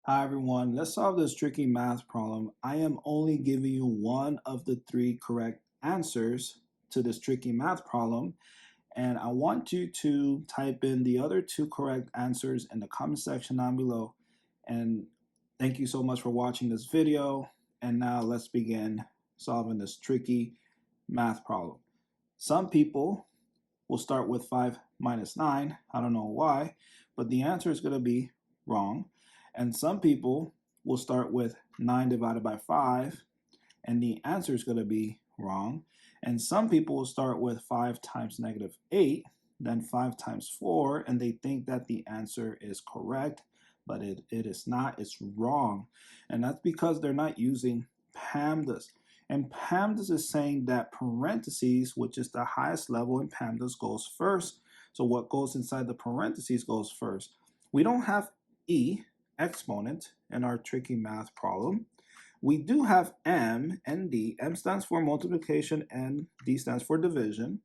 Hi everyone, let's solve this tricky math problem. I am only giving you one of the three correct answers to this tricky math problem, and I want you to type in the other two correct answers in the comment section down below. And thank you so much for watching this video, and now let's begin solving this tricky math problem. Some people will start with 5 minus 9, I don't know why, but the answer is going to be wrong. And some people will start with 9 divided by 5, and the answer is going to be wrong. And some people will start with 5 times negative 8, then 5 times 4, and they think that the answer is correct, but it is not. It's wrong. And that's because they're not using PEMDAS. And PEMDAS is saying that parentheses, which is the highest level in PEMDAS, goes first. So what goes inside the parentheses goes first. We don't have E, exponent, in our tricky math problem. We do have M and D. M stands for multiplication and D stands for division.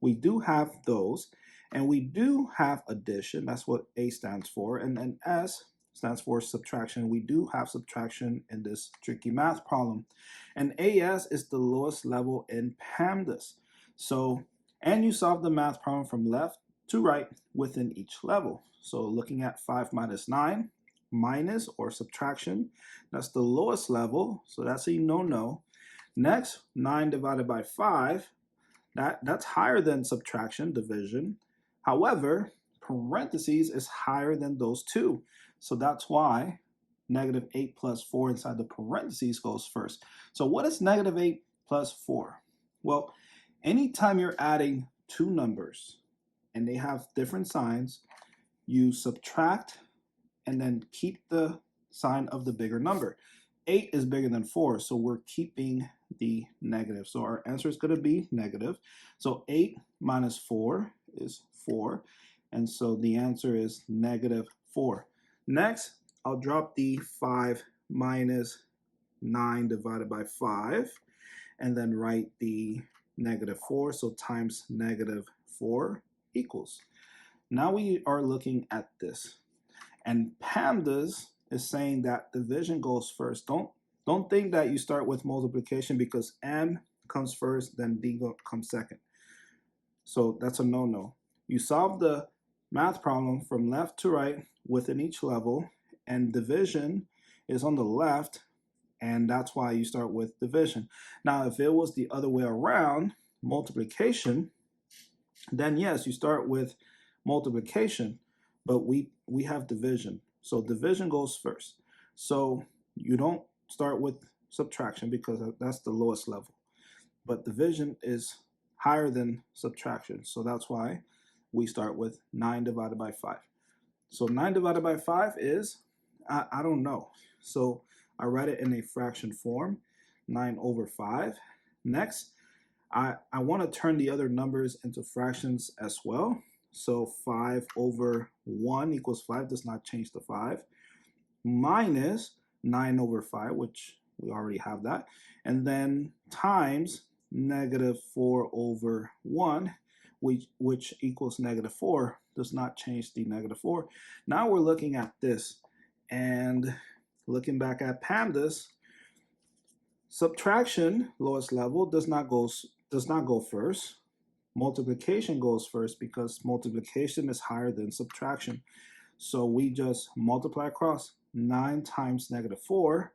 We do have those. And we do have addition. That's what A stands for. And then S stands for subtraction. We do have subtraction in this tricky math problem. And AS is the lowest level in PEMDAS. So, and you solve the math problem from left to right within each level. So looking at 5 minus 9, minus or subtraction, that's the lowest level, so that's a no-no. Next, 9 divided by 5, that's higher than subtraction, division. However, parentheses is higher than those two, so that's why negative 8 plus 4 inside the parentheses goes first. So what is negative 8 plus 4? Well, anytime you're adding two numbers and they have different signs, you subtract and then keep the sign of the bigger number. 8 is bigger than 4, so we're keeping the negative. So our answer is going to be negative. So 8 minus 4 is 4, and so the answer is negative 4. Next, I'll drop the 5 minus 9 divided by 5, and then write the negative 4, so times negative 4 equals. Now we are looking at this. And PEMDAS is saying that division goes first. Don't think that you start with multiplication because M comes first, then D comes second. So that's a no-no. You solve the math problem from left to right within each level, and division is on the left, and that's why you start with division. Now, if it was the other way around, multiplication, then yes, you start with multiplication, but we have division. So division goes first. So you don't start with subtraction because that's the lowest level. But division is higher than subtraction. So that's why we start with 9 divided by 5. So 9 divided by 5 is, I don't know. So I write it in a fraction form, 9 over 5. Next, I want to turn the other numbers into fractions as well. So 5 over 1 equals 5, does not change the 5, minus 9 over 5, which we already have that, and then times negative 4 over 1, which equals negative 4, does not change the negative 4. Now we're looking at this, and looking back at PEMDAS, subtraction, lowest level, does not go first. Multiplication goes first because multiplication is higher than subtraction. So we just multiply across. 9 times negative 4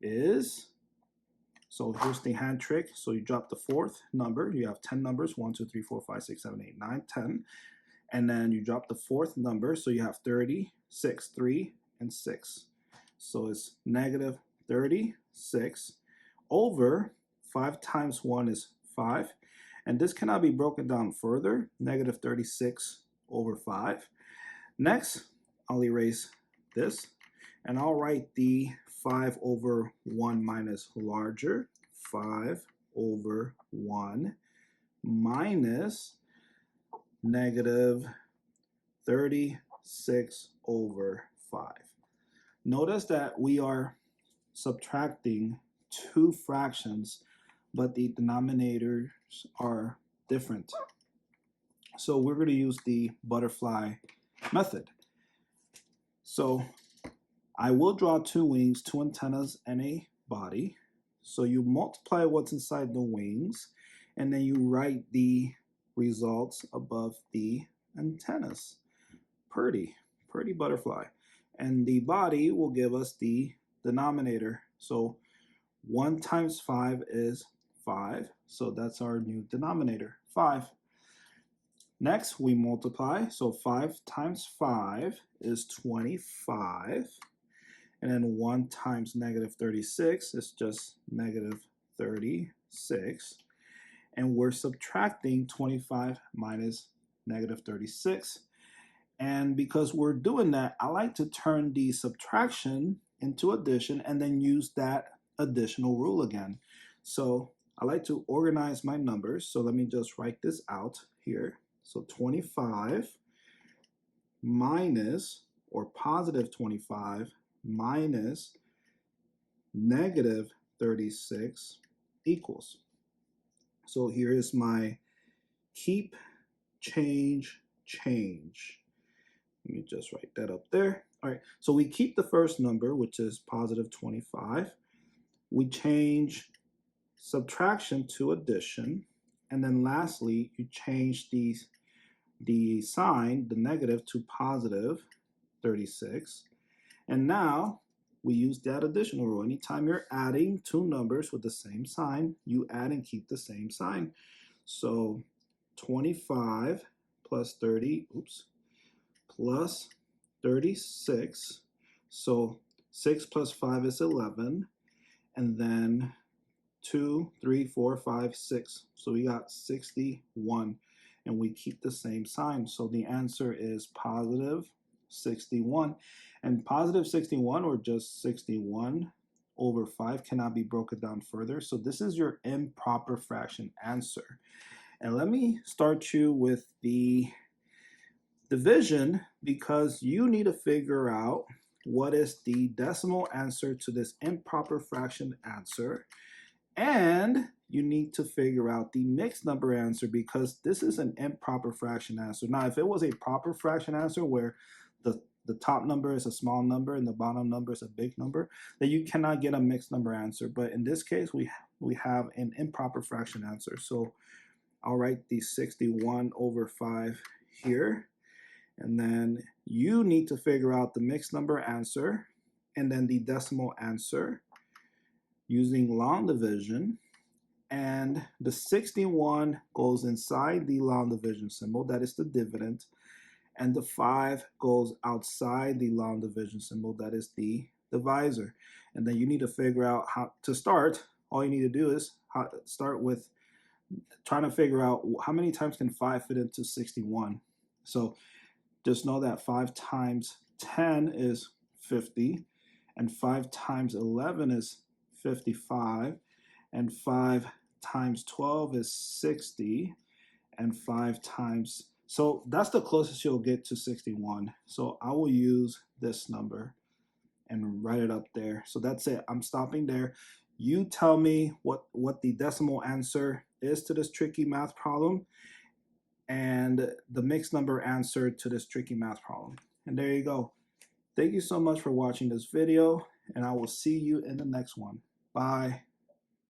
is, so here's the hand trick. So you drop the fourth number. You have 10 numbers, 1, 2, 3, 4, 5, 6, 7, 8, 9, 10. And then you drop the fourth number. So you have 36, 3, and 6. So it's negative 36 over 5 times 1 is 5. And this cannot be broken down further, negative 36 over 5. Next, I'll erase this, and I'll write the 5 over 1 minus larger, 5 over 1 minus negative 36 over 5. Notice that we are subtracting two fractions, but the denominators are different. So we're going to use the butterfly method. So I will draw two wings, two antennas, and a body. So you multiply what's inside the wings, and then you write the results above the antennas. Pretty butterfly. And the body will give us the denominator. So 1 times 5 is 5. So that's our new denominator, 5. Next, we multiply. So 5 times 5 is 25. And then 1 times negative 36 is just negative 36. And we're subtracting 25 minus negative 36. And because we're doing that, I like to turn the subtraction into addition and then use that additional rule again. So I like to organize my numbers. So let me just write this out here. So 25 minus, or positive 25 minus negative 36 equals. So here is my keep, change, change. Let me just write that up there. All right, so we keep the first number, which is positive 25. We change subtraction to addition. And then lastly, you change the sign, the negative, to positive 36. And now we use that additional rule. Anytime you're adding two numbers with the same sign, you add and keep the same sign. So 25 plus 30, plus 36. So 6 plus 5 is 11. And then 2, 3, 4, 5, 6. So we got 61. And we keep the same sign. So the answer is positive 61. And positive 61, or just 61 over 5, cannot be broken down further. So this is your improper fraction answer. And let me start you with the division, because you need to figure out what is the decimal answer to this improper fraction answer. And you need to figure out the mixed number answer, because this is an improper fraction answer. Now, if it was a proper fraction answer where the top number is a small number and the bottom number is a big number, then you cannot get a mixed number answer. But in this case, we have an improper fraction answer. So I'll write the 61 over 5 here. And then you need to figure out the mixed number answer and then the decimal answer using long division. And the 61 goes inside the long division symbol, that is the dividend. And the 5 goes outside the long division symbol, that is the divisor. And then you need to figure out how to start. All you need to do is start with trying to figure out how many times can 5 fit into 61. So just know that 5 times 10 is 50, and 5 times 11 is 55, and 5 times 12 is 60, and 5 times, so that's the closest you'll get to 61. So I will use this number and write it up there. So that's it. I'm stopping there. You tell me what the decimal answer is to this tricky math problem and the mixed number answer to this tricky math problem. And there you go. Thank you so much for watching this video, and I will see you in the next one. Bye.